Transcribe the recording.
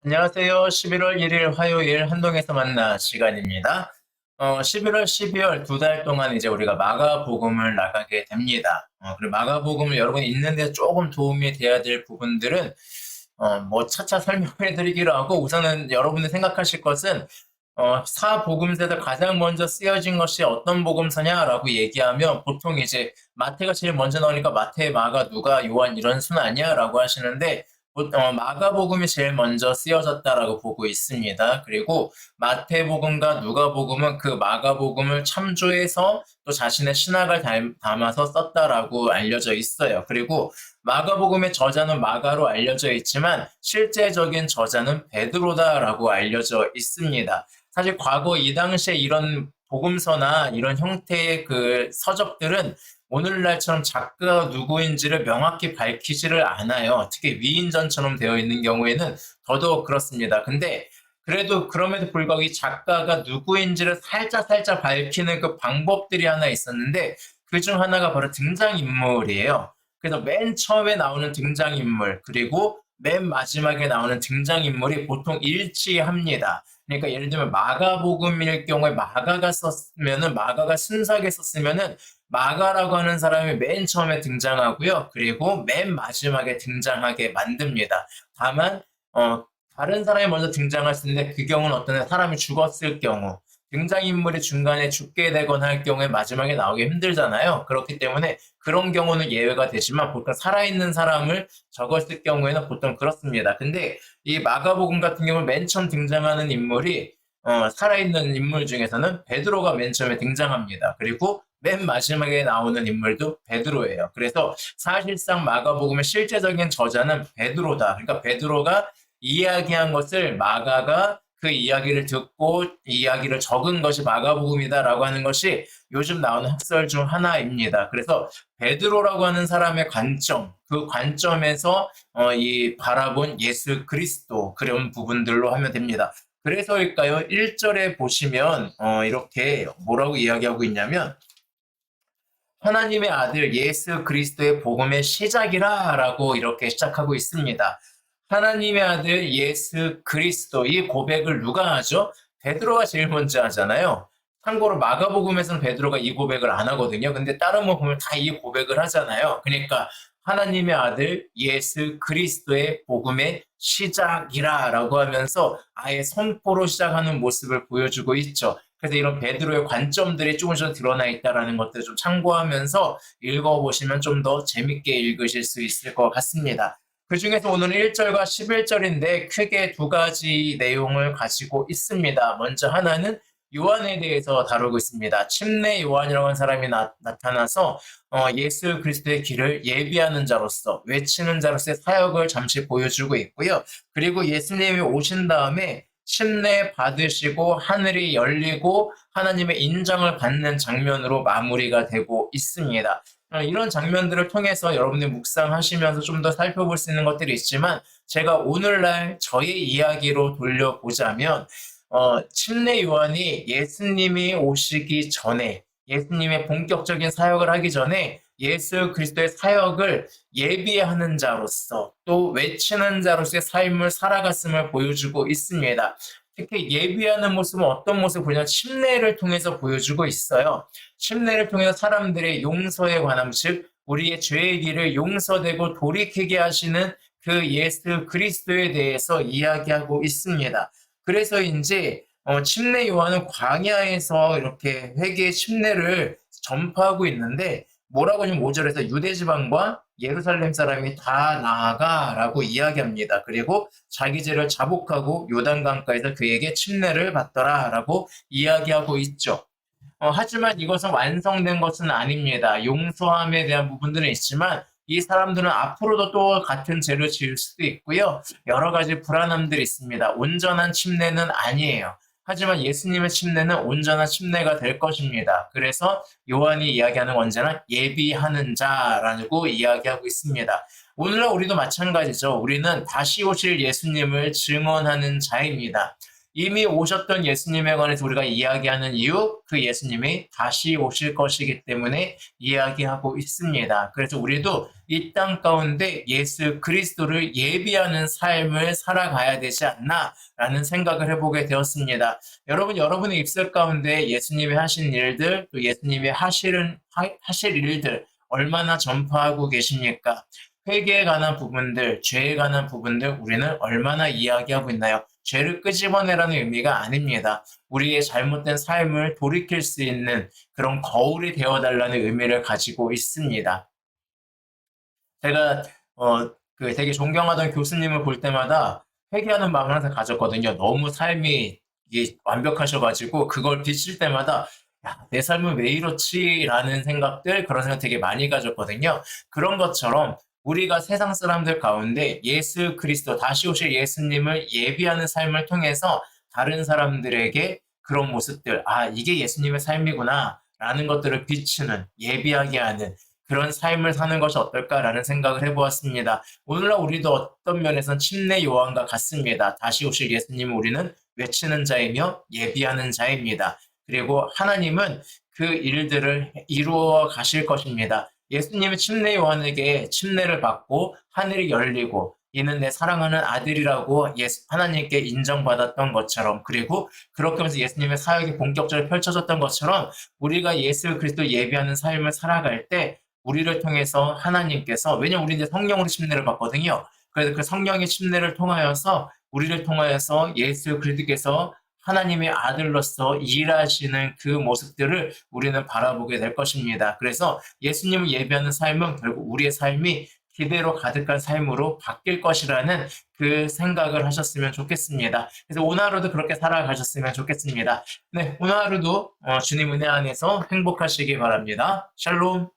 안녕하세요. 11월 1일 화요일 한동에서 만나 시간입니다. 11월, 12월 두 달 동안 이제 우리가 마가복음을 나가게 됩니다. 그리고 마가복음을 여러분이 읽는데 조금 도움이 돼야 될 부분들은 뭐 차차 설명해 드리기로 하고 우선은 여러분이 생각하실 것은 사복음서에서 가장 먼저 쓰여진 것이 어떤 복음서냐라고 얘기하면 보통 이제 마태가 제일 먼저 나오니까 마태, 마가, 누가, 요한 이런 순 아니야라고 하시는데 마가복음이 제일 먼저 쓰여졌다라고 보고 있습니다. 그리고 마태복음과 누가복음은 그 마가복음을 참조해서 또 자신의 신학을 담아서 썼다라고 알려져 있어요. 그리고 마가복음의 저자는 마가로 알려져 있지만 실제적인 저자는 베드로다라고 알려져 있습니다. 사실 과거 이 당시에 이런 복음서나 이런 형태의 그 서적들은 오늘날처럼 작가가 누구인지를 명확히 밝히지를 않아요. 특히 위인전처럼 되어 있는 경우에는 더더욱 그렇습니다. 근데 그래도 그럼에도 불구하고 이 작가가 누구인지를 살짝 밝히는 그 방법들이 하나 있었는데 그 중 하나가 바로 등장인물이에요. 그래서 맨 처음에 나오는 등장인물 그리고 맨 마지막에 나오는 등장인물이 보통 일치합니다. 그러니까 예를 들면 마가복음일 경우에 마가가 순서하게 썼으면은 마가라고 하는 사람이 맨 처음에 등장하고요. 그리고 맨 마지막에 등장하게 만듭니다. 다만 다른 사람이 먼저 등장할 수 있는데 그 경우는 어떤 사람이 죽었을 경우 등장인물이 중간에 죽게 되거나 할 경우에 마지막에 나오기 힘들잖아요. 그렇기 때문에 그런 경우는 예외가 되지만 보통 살아있는 사람을 적었을 경우에는 보통 그렇습니다. 근데 이 마가복음 같은 경우는 맨 처음 등장하는 인물이 살아있는 인물 중에서는 베드로가 맨 처음에 등장합니다. 그리고 맨 마지막에 나오는 인물도 베드로예요. 그래서 사실상 마가복음의 실제적인 저자는 베드로다. 그러니까 베드로가 이야기한 것을 마가가 그 이야기를 듣고 이야기를 적은 것이 마가복음이다라고 하는 것이 요즘 나오는 학설 중 하나입니다. 그래서 베드로라고 하는 사람의 관점, 그 관점에서 이 바라본 예수 그리스도 그런 부분들로 하면 됩니다. 그래서일까요? 1절에 보시면 이렇게 뭐라고 이야기하고 있냐면 하나님의 아들 예수 그리스도의 복음의 시작이라 라고 이렇게 시작하고 있습니다. 하나님의 아들 예수 그리스도 이 고백을 누가 하죠? 베드로가 제일 먼저 하잖아요. 참고로 마가복음에서는 베드로가 이 고백을 안 하거든요. 근데 다른 거 보면 다 이 고백을 하잖아요. 그러니까 하나님의 아들 예수 그리스도의 복음의 시작이라 라고 하면서 아예 선포로 시작하는 모습을 보여주고 있죠. 그래서 이런 베드로의 관점들이 조금씩 드러나 있다는 것들을 좀 참고하면서 읽어보시면 좀 더 재밌게 읽으실 수 있을 것 같습니다. 그 중에서 오늘은 1절과 11절인데 크게 두 가지 내용을 가지고 있습니다. 먼저 하나는 요한에 대해서 다루고 있습니다. 침례 요한이라고 하는 사람이 나타나서 예수 그리스도의 길을 예비하는 자로서 외치는 자로서의 사역을 잠시 보여주고 있고요. 그리고 예수님이 오신 다음에 침례 받으시고 하늘이 열리고 하나님의 인정을 받는 장면으로 마무리가 되고 있습니다. 이런 장면들을 통해서 여러분들 묵상하시면서 좀 더 살펴볼 수 있는 것들이 있지만 제가 오늘날 저의 이야기로 돌려보자면 침례 요한이 예수님이 오시기 전에 예수님의 본격적인 사역을 하기 전에 예수 그리스도의 사역을 예비하는 자로서 또 외치는 자로서의 삶을 살아갔음을 보여주고 있습니다. 특히 예비하는 모습은 어떤 모습을 보냐면 침례를 통해서 보여주고 있어요. 침례를 통해서 사람들의 용서에 관한 즉 우리의 죄의 길을 용서되고 돌이키게 하시는 그 예수 그리스도에 대해서 이야기하고 있습니다. 그래서인지 침례 요한은 광야에서 이렇게 회개의 침례를 전파하고 있는데 뭐라고 하냐면 5절에서 유대 지방과 예루살렘 사람이 다 나아가라고 이야기합니다. 그리고 자기 죄를 자복하고 요단강가에서 그에게 침례를 받더라라고 이야기하고 있죠. 하지만 이것은 완성된 것은 아닙니다. 용서함에 대한 부분들은 있지만 이 사람들은 앞으로도 또 같은 죄를 지을 수도 있고요. 여러 가지 불안함들이 있습니다. 온전한 침례는 아니에요. 하지만 예수님의 침례는 온전한 침례가 될 것입니다. 그래서 요한이 이야기하는 언제나 예비하는 자라고 이야기하고 있습니다. 오늘날 우리도 마찬가지죠. 우리는 다시 오실 예수님을 증언하는 자입니다. 이미 오셨던 예수님에 관해서 우리가 이야기하는 이유, 그 예수님이 다시 오실 것이기 때문에 이야기하고 있습니다. 그래서 우리도 이 땅 가운데 예수 그리스도를 예비하는 삶을 살아가야 되지 않나라는 생각을 해보게 되었습니다. 여러분, 여러분의 입술 가운데 예수님이 하신 일들, 또 예수님이 하실 일들 얼마나 전파하고 계십니까? 회개에 관한 부분들, 죄에 관한 부분들 우리는 얼마나 이야기하고 있나요? 죄를 끄집어내라는 의미가 아닙니다. 우리의 잘못된 삶을 돌이킬 수 있는 그런 거울이 되어달라는 의미를 가지고 있습니다. 제가 되게 존경하던 교수님을 볼 때마다 회개하는 마음을 항상 가졌거든요. 너무 삶이 이게 완벽하셔가지고 그걸 비칠 때마다 야, 내 삶은 왜 이렇지라는 생각들, 그런 생각 되게 많이 가졌거든요. 그런 것처럼 우리가 세상 사람들 가운데 예수 그리스도, 다시 오실 예수님을 예비하는 삶을 통해서 다른 사람들에게 그런 모습들, 아, 이게 예수님의 삶이구나 라는 것들을 비추는, 예비하게 하는 그런 삶을 사는 것이 어떨까라는 생각을 해보았습니다. 오늘날 우리도 어떤 면에서는 침례 요한과 같습니다. 다시 오실 예수님을 우리는 외치는 자이며 예비하는 자입니다. 그리고 하나님은 그 일들을 이루어 가실 것입니다. 예수님이 침례 요한에게 침례를 받고 하늘이 열리고 이는 내 사랑하는 아들이라고 하나님께 인정받았던 것처럼, 그리고 그렇게 하면서 예수님의 사역이 본격적으로 펼쳐졌던 것처럼 우리가 예수 그리스도 예비하는 삶을 살아갈 때 우리를 통해서 하나님께서, 왜냐면 우리 이제 성령으로 침례를 받거든요. 그래서 그 성령의 침례를 통하여서 우리를 통하여서 예수 그리스도께서 하나님의 아들로서 일하시는 그 모습들을 우리는 바라보게 될 것입니다. 그래서 예수님을 예배하는 삶은 결국 우리의 삶이 기대로 가득한 삶으로 바뀔 것이라는 그 생각을 하셨으면 좋겠습니다. 그래서 오늘 하루도 그렇게 살아가셨으면 좋겠습니다. 네, 오늘 하루도 주님 은혜 안에서 행복하시기 바랍니다. 샬롬.